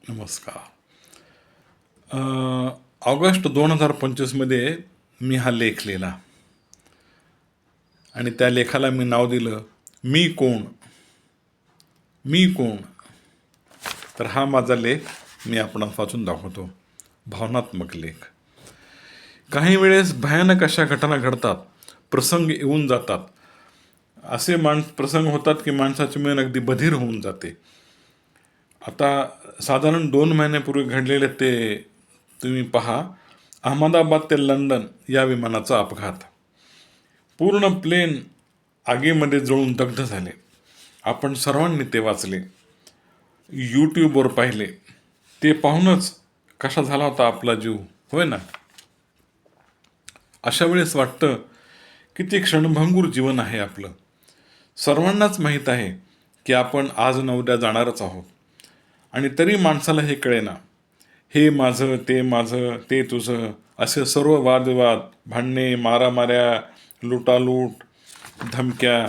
नमस्कार. ऑगस्ट 2025मध्ये मी हा लेख लिहिला आणि त्या लेखाला मी नाव दिलं मी कोण. मी कोण. तर हा माझा लेख मी आपणास वाचून दाखवतो. भावनात्मक लेख. काही वेळेस भयानक अशा घटना घडतात, प्रसंग येऊन जातात. असे प्रसंग होतात की माणसाची मन अगदी बधीर होऊन जाते. आता साधारण 2 महिन्यापूर्वी घडलेले ते तुम्ही पहा, अहमदाबाद ते लंडन या विमानाचा अपघात. पूर्ण प्लेन आगीमध्ये जळून दग्ध झाले. आपण सर्वांनी ते वाचले, यूट्यूबवर पाहिले. ते पाहूनच कसा झाला होता आपला जीव, होय ना. अशा वेळेस वाटतं किती क्षणभंगूर जीवन आहे आपलं. सर्वांनाच माहीत आहे की आपण आज न उद्या जाणारच आहोत, आणि तरी माणसाला हे कळेना. हे माझं, ते तुझं, असे सर्व वादविवाद, भांडणे, मारामाऱ्या, लुटालूट, धमक्या,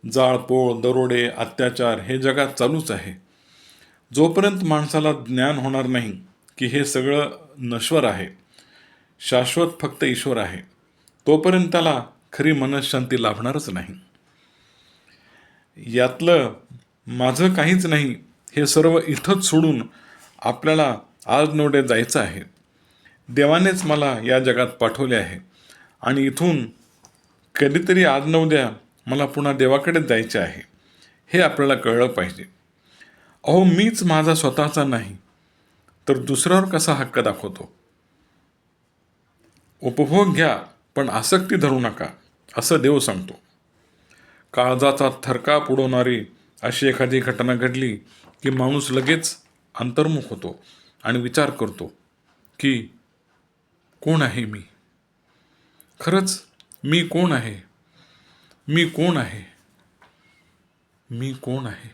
जाळपोळ, दरोडे, अत्याचार हे जगात चालूच आहे. जोपर्यंत माणसाला ज्ञान होणार नाही की हे सगळं नश्वर आहे, शाश्वत फक्त ईश्वर आहे, तोपर्यंत त्याला खरी मनःशांती लाभणारच नाही. यातलं माझं काहीच नाही हे सर्व इथंच सोडून आपल्याला आज न उद्या जायचं आहे. देवानेच मला या जगात पाठवले आहे आणि इथून कधीतरी आज न उद्या मला पुन्हा देवाकडेच जायचे आहे. हे आपल्याला कळलं पाहिजे. अहो, मीच माझा स्वतःचा नाही तर दुसऱ्यावर कसा हक्क दाखवतो. उपभोग घ्या पण आसक्ती धरू नका, असं देव सांगतो. काळजाचा थरकाप उडवणारी अशी एखादी घटना घडली की माणूस लगेच अंतर्मुख होतो आणि विचार करतो की कोण आहे मी. खरंच मी कोण आहे. मी कोण आहे. मी कोण आहे.